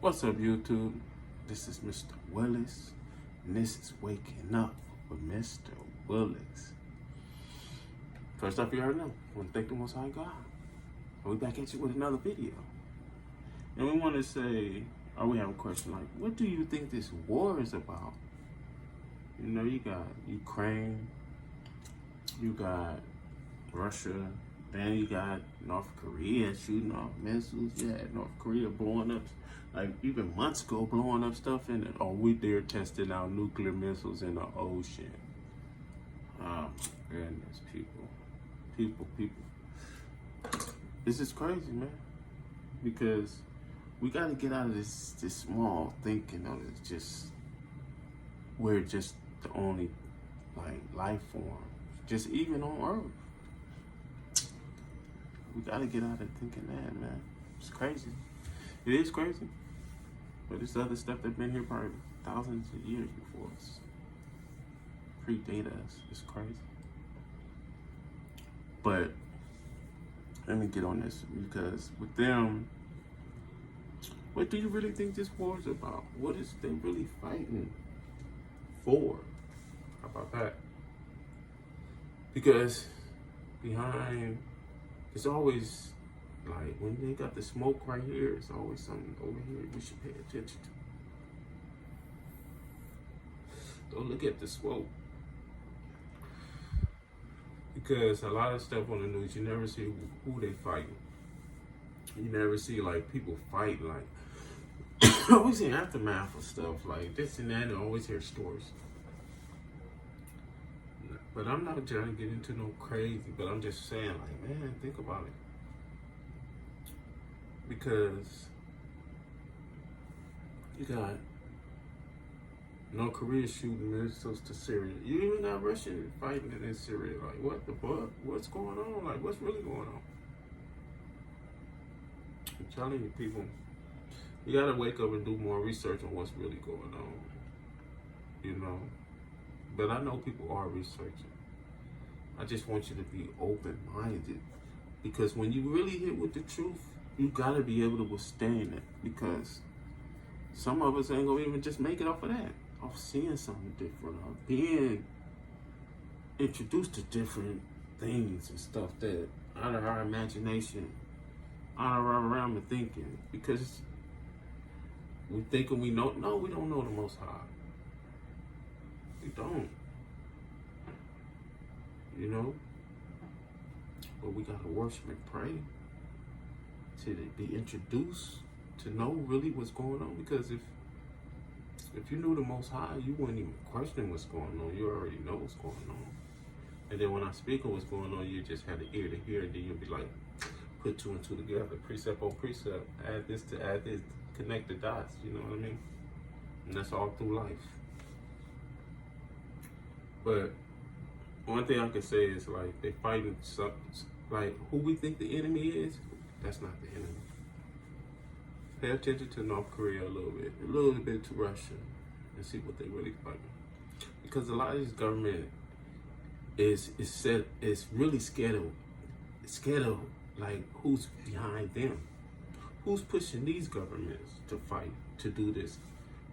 What's up, YouTube? This is Mr. Willis, and this is Waking Up with Mr. Willis. First up, you already know, I want to thank the Most High God. And we back at you with another video. And we want to say, or we have a question like, what do you think this war is about? You know, you got Ukraine, you got Russia, then you got North Korea shooting off missiles. Yeah, North Korea blowing up, like even months ago, blowing up stuff in it. Oh, they're testing out nuclear missiles in the ocean. Oh my goodness, people. This is crazy, man. Because we got to get out of this small thinking of it. Just we're just the only life form, just even on Earth. We gotta get out of thinking that, man. It's crazy. It is crazy. But it's other stuff that's been here probably thousands of years before us. Predate us. It's crazy. But let me get on this, because with them, what do you really think this war is about? What is they really fighting for? How about that? Because behind, it's always like when they got the smoke right here, it's always something over here we should pay attention to. Don't look at the smoke. Because a lot of stuff on the news, you never see who they fighting. You never see like people fighting, like always in aftermath of stuff like this and that, and always hear stories. But I'm not trying to get into no crazy, but I'm just saying, like, man, think about it. Because you got North Korea shooting missiles to Syria. You even got Russia fighting in Syria. Like, what the fuck? What's going on? Like, what's really going on? I'm telling you, people, you gotta wake up and do more research on what's really going on. You know? But I know people are researching. I just want you to be open-minded. Because when you really hit with the truth, you gotta be able to withstand it. Because some of us ain't gonna even just make it off of that. Off seeing something different. Of being introduced to different things and stuff that out of our imagination, out of our realm of thinking. Because we thinking we know, no, we don't know the Most High. We don't. You know? But we gotta worship and pray to be introduced to know really what's going on. Because if you knew the Most High, you wouldn't even question what's going on. You already know what's going on. And then when I speak of what's going on, you just have the ear to hear, and then you'll be like, put two and two together, precept on precept, add this to add this, connect the dots, you know what I mean? And that's all through life. But one thing I can say is, like, they fighting something, like, who we think the enemy is, that's not the enemy. Pay attention to North Korea a little bit to Russia, and see what they really fighting. Because a lot of this government is really scared of like who's behind them, who's pushing these governments to fight, to do this.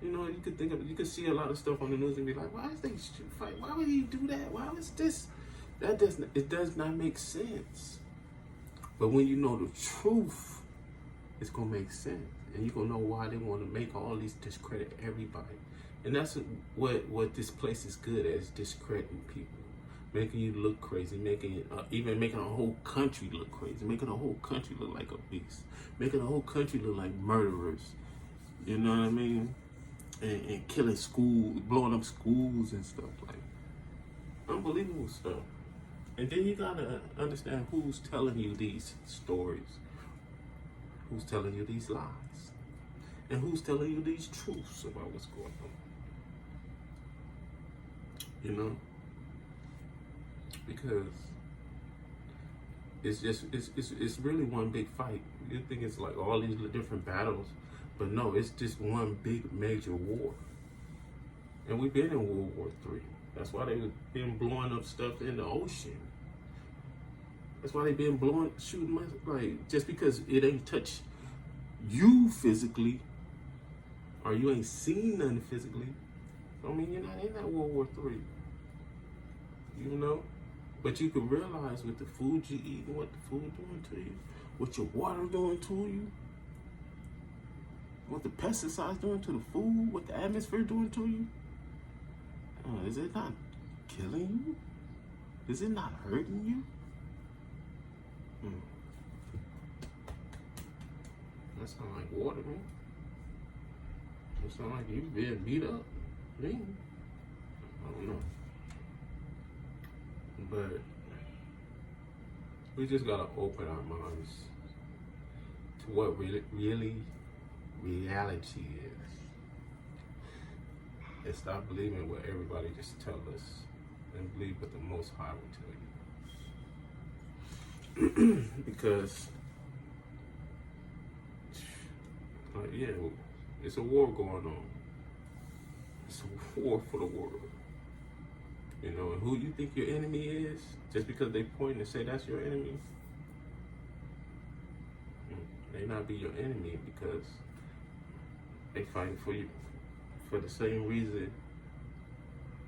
You know, you could see a lot of stuff on the news and be like, why is they fight? Why would he do that? Why is this? It does not make sense. But when you know the truth, it's gonna make sense. And you're gonna know why they want to make all these discredit everybody. And that's what this place is good at, is discrediting people. Making you look crazy, even making a whole country look crazy, making a whole country look like a beast, making a whole country look like murderers. You know what I mean? And killing schools, blowing up schools and stuff, like unbelievable stuff. And then you gotta understand who's telling you these stories, who's telling you these lies, and who's telling you these truths about what's going on. You know? Because it's really one big fight. You think it's like all these different battles, but no, it's just one big major war. And we've been in World War III. That's why they've been blowing up stuff in the ocean. That's why they've been shooting, like, just because it ain't touch you physically, or you ain't seen nothing physically, I mean, you're not in that World War III. You know? But you can realize with the food you eat and what the food doing to you, what your water doing to you, what the pesticides doing to the food, what the atmosphere doing to you. Is it not killing you? Is it not hurting you? That sound like water, man. It sound like you being beat up. Me? I don't know. But we just gotta open our minds to what really reality is. And stop believing what everybody just tell us, and believe what the Most High will tell you. Because, yeah, it's a war going on. It's a war for the world. You know, and who you think your enemy is, just because they point and say that's your enemy, they not be your enemy because they fighting for you for the same reason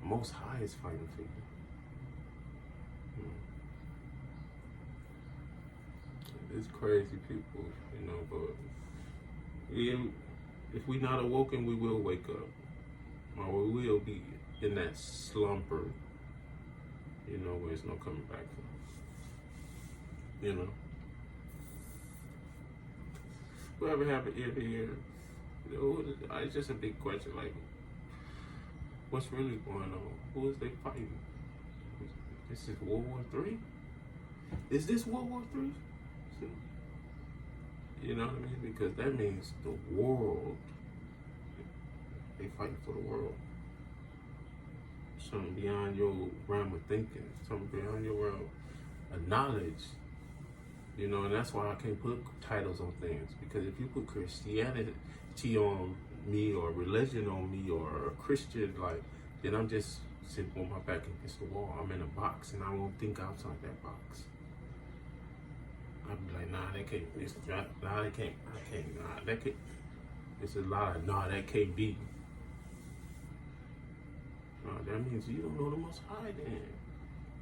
Most High is fighting for you. It's crazy, people, you know, but if we not awoken, we will wake up, or we will be in that slumber, you know, where there's no coming back from. You know, whoever have an ear to hear, you know, it's just a big question, like, what's really going on? Who is they fighting? This is World War III? Is this World War III? You know what I mean? Because that means the world, they fighting for the world. Something beyond your realm of thinking, something beyond your realm of knowledge. You know, and that's why I can't put titles on things. Because if you put Christianity on me, or religion on me, or a Christian, like, then I'm just sitting on my back against the wall. I'm in a box, and I won't think outside that box. I'd be like, nah, they can't. Nah, they can't. Nah, that can't. It's a lot of, nah, that can't be. That means you don't know the Most High then.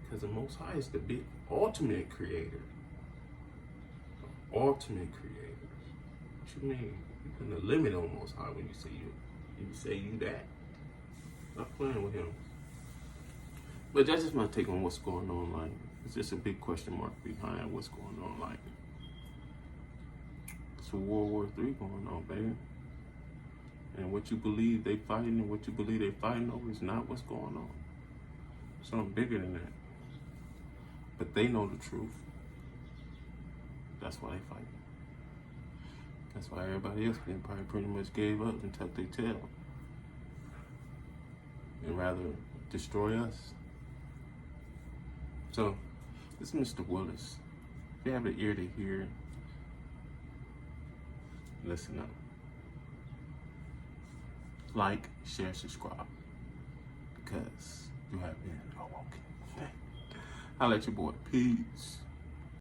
Because the Most High is the big ultimate creator. The ultimate creator. What you mean? You putting a limit on Most High when you say you that. Stop playing with him. But that's just my take on what's going on. Like, it's just a big question mark behind what's going on. Like, it's a World War III going on, baby. And what you believe they fighting and what you believe they fighting over is not what's going on. Something bigger than that. But they know the truth. That's why they fighting. That's why everybody else then probably pretty much gave up and tucked their tail. And rather destroy us. So, this is Mr. Willis. If you have an ear to hear, listen up. Like, share, subscribe. Because you have been awoken. I'll let your boy. Peace.